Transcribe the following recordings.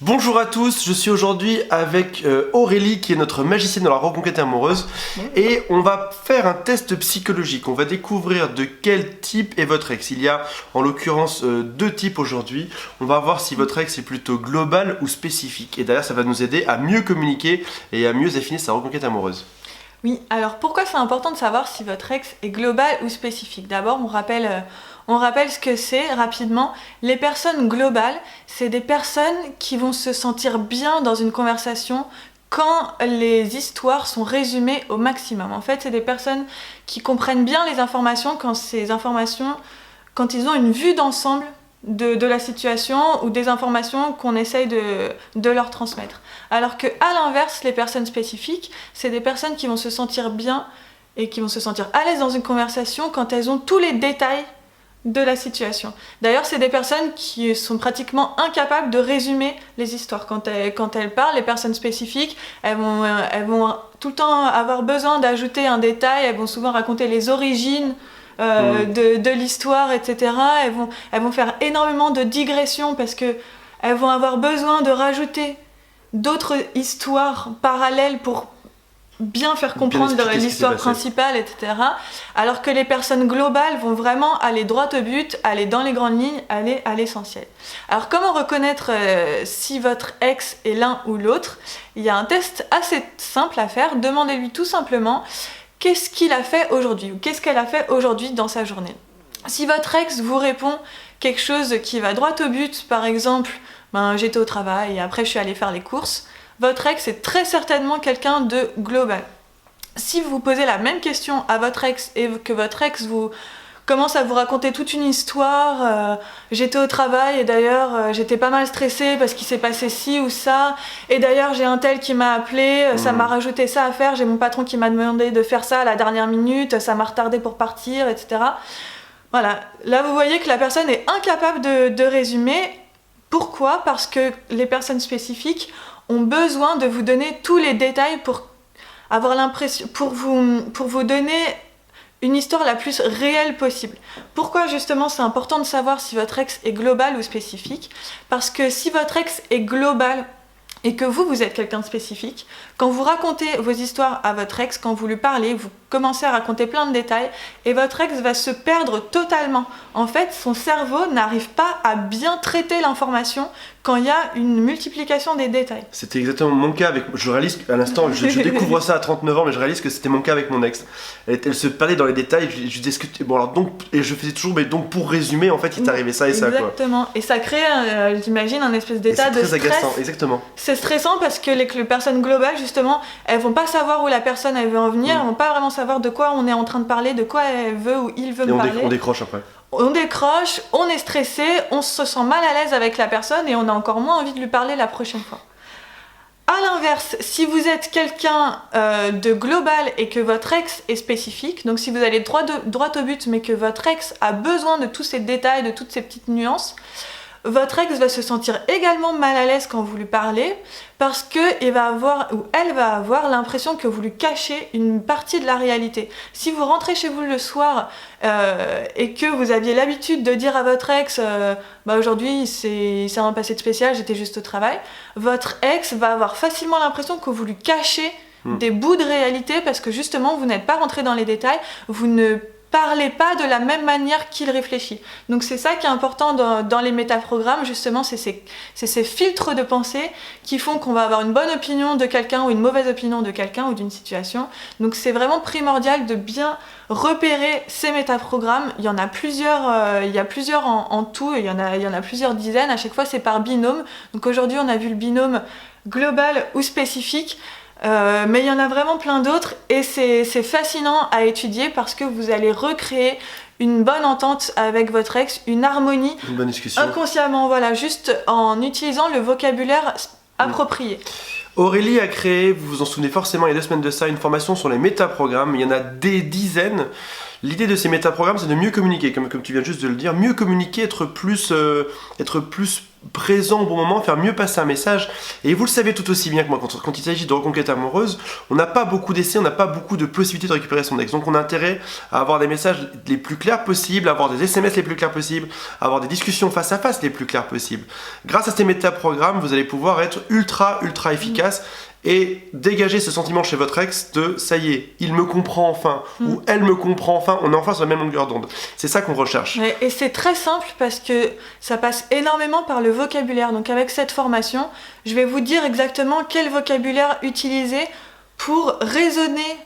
Bonjour à tous, je suis aujourd'hui avec Aurélie qui est notre magicienne de la reconquête amoureuse et on va faire un test psychologique. On va découvrir de quel type est votre ex. Il y a en l'occurrence deux types aujourd'hui. On va voir si votre ex est plutôt global ou spécifique et d'ailleurs ça va nous aider à mieux communiquer et à mieux affiner sa reconquête amoureuse. Oui, alors pourquoi c'est important de savoir si votre ex est global ou spécifique? D'abord, on rappelle ce que c'est rapidement. Les personnes globales, c'est des personnes qui vont se sentir bien dans une conversation quand les histoires sont résumées au maximum. En fait, c'est des personnes qui comprennent bien les informations quand ils ont une vue d'ensemble de la situation ou des informations qu'on essaye de leur transmettre. Alors que, à l'inverse, les personnes spécifiques, c'est des personnes qui vont se sentir bien et qui vont se sentir à l'aise dans une conversation quand elles ont tous les détails de la situation. D'ailleurs, c'est des personnes qui sont pratiquement incapables de résumer les histoires. Quand elles parlent, les personnes spécifiques, elles vont tout le temps avoir besoin d'ajouter un détail, elles vont souvent raconter les origines de l'histoire, etc. Elles vont faire énormément de digressions parce qu'elles vont avoir besoin de rajouter d'autres histoires parallèles pour bien faire comprendre l'histoire principale, etc. Alors que les personnes globales vont vraiment aller droit au but, aller dans les grandes lignes, aller à l'essentiel. Alors comment reconnaître si votre ex est l'un ou l'autre? Il y a un test assez simple à faire. Demandez-lui tout simplement qu'est-ce qu'il a fait aujourd'hui ou qu'est-ce qu'elle a fait aujourd'hui dans sa journée. Si votre ex vous répond quelque chose qui va droit au but, par exemple, j'étais au travail et après je suis allée faire les courses, votre ex est très certainement quelqu'un de global. Si vous posez la même question à votre ex et que votre ex vous commence à vous raconter toute une histoire, j'étais au travail et d'ailleurs j'étais pas mal stressée parce qu'il s'est passé ci ou ça, et d'ailleurs j'ai un tel qui m'a appelé, ça m'a rajouté ça à faire, j'ai mon patron qui m'a demandé de faire ça à la dernière minute, ça m'a retardé pour partir, etc. Voilà, là vous voyez que la personne est incapable de résumer. Pourquoi ? Parce que les personnes spécifiques ont besoin de vous donner tous les détails pour avoir l'impression, pour vous donner une histoire la plus réelle possible. Pourquoi justement c'est important de savoir si votre ex est global ou spécifique? Parce que si votre ex est global et que vous êtes quelqu'un de spécifique, quand vous racontez vos histoires à votre ex, quand vous lui parlez, vous commencez à raconter plein de détails et votre ex va se perdre totalement. En fait, son cerveau n'arrive pas à bien traiter l'information quand il y a une multiplication des détails. C'était exactement mon cas avec... Je réalise à l'instant, je découvre ça à 39 ans, mais je réalise que c'était mon cas avec mon ex. Elle se parlait dans les détails, je discutais... Bon alors donc... Et je faisais toujours, mais donc pour résumer, en fait, il t'arrivait ça et ça, quoi. Exactement. Et ça crée, j'imagine, un espèce d'état de stress. C'est très agaçant, exactement. C'est stressant parce que les personnes globales, justement, elles vont pas savoir où la personne elle veut en venir, elles vont pas vraiment savoir de quoi on est en train de parler, de quoi elle veut ou il veut me parler. On décroche après. On décroche, on est stressé, on se sent mal à l'aise avec la personne et on a encore moins envie de lui parler la prochaine fois. A l'inverse, si vous êtes quelqu'un de global et que votre ex est spécifique, donc si vous allez droit au but mais que votre ex a besoin de tous ces détails, de toutes ces petites nuances, votre ex va se sentir également mal à l'aise quand vous lui parlez parce qu'il va avoir ou elle va avoir l'impression que vous lui cachez une partie de la réalité. Si vous rentrez chez vous le soir et que vous aviez l'habitude de dire à votre ex aujourd'hui c'est un passé de spécial, j'étais juste au travail, votre ex va avoir facilement l'impression que vous lui cachez des bouts de réalité parce que justement vous n'êtes pas rentré dans les détails, vous ne parlez pas de la même manière qu'il réfléchit. Donc c'est ça qui est important dans les métaprogrammes, justement, c'est ces filtres de pensée qui font qu'on va avoir une bonne opinion de quelqu'un ou une mauvaise opinion de quelqu'un ou d'une situation. Donc c'est vraiment primordial de bien repérer ces métaprogrammes. Il y en a plusieurs, il y a plusieurs en tout, il y en a plusieurs dizaines, à chaque fois c'est par binôme. Donc aujourd'hui on a vu le binôme global ou spécifique. Mais il y en a vraiment plein d'autres et c'est fascinant à étudier parce que vous allez recréer une bonne entente avec votre ex, une harmonie, une bonne discussion. Inconsciemment, voilà, juste en utilisant le vocabulaire approprié. Aurélie a créé, vous vous en souvenez forcément, il y a 2 semaines de ça, une formation sur les métaprogrammes. Il y en a des dizaines. L'idée de ces métaprogrammes, c'est de mieux communiquer, comme tu viens juste de le dire, mieux communiquer, être plus présent au bon moment, faire mieux passer un message. Et vous le savez tout aussi bien que moi, quand il s'agit de reconquête amoureuse, on n'a pas beaucoup d'essais, on n'a pas beaucoup de possibilités de récupérer son ex. Donc on a intérêt à avoir des messages les plus clairs possibles, à avoir des SMS les plus clairs possibles, à avoir des discussions face à face les plus claires possibles. Grâce à ces métaprogrammes, vous allez pouvoir être ultra efficace et dégager ce sentiment chez votre ex de ça y est, il me comprend enfin, ou elle me comprend enfin, on est enfin sur la même longueur d'onde. C'est ça qu'on recherche. Et c'est très simple parce que ça passe énormément par le vocabulaire. Donc avec cette formation, je vais vous dire exactement quel vocabulaire utiliser pour raisonner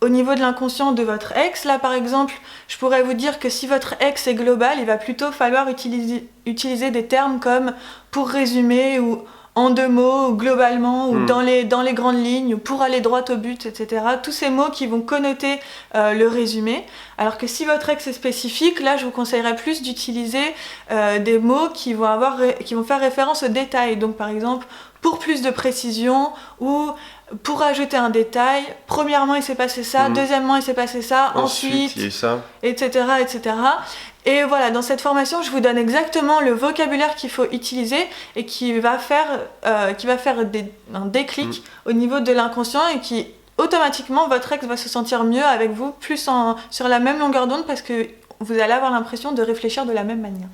au niveau de l'inconscient de votre ex. Là par exemple, je pourrais vous dire que si votre ex est global, il va plutôt falloir utiliser des termes comme pour résumer ou en 2 mots, ou globalement, ou dans les grandes lignes, ou pour aller droit au but, etc. Tous ces mots qui vont connoter le résumé. Alors que si votre ex est spécifique, là je vous conseillerais plus d'utiliser des mots qui vont faire référence aux détails. Donc par exemple, pour plus de précision, ou pour ajouter un détail, premièrement il s'est passé ça, deuxièmement il s'est passé ça, ensuite il y a eu ça, etc., etc. Et voilà, dans cette formation, je vous donne exactement le vocabulaire qu'il faut utiliser et qui va faire un déclic au niveau de l'inconscient et qui, automatiquement, votre ex va se sentir mieux avec vous, sur la même longueur d'onde parce que vous allez avoir l'impression de réfléchir de la même manière.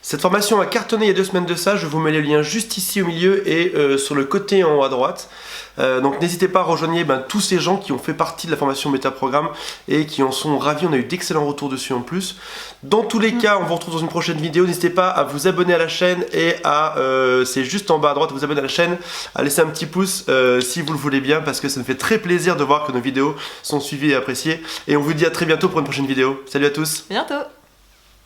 Cette formation a cartonné il y a 2 semaines de ça, je vous mets les liens juste ici au milieu et sur le côté en haut à droite. Donc n'hésitez pas à rejoindre tous ces gens qui ont fait partie de la formation Métaprogramme et qui en sont ravis, on a eu d'excellents retours dessus en plus. Dans tous les cas, on vous retrouve dans une prochaine vidéo, n'hésitez pas à vous abonner à la chaîne et c'est juste en bas à droite, vous abonner à la chaîne, à laisser un petit pouce si vous le voulez bien parce que ça me fait très plaisir de voir que nos vidéos sont suivies et appréciées. Et on vous dit à très bientôt pour une prochaine vidéo. Salut à tous. À bientôt.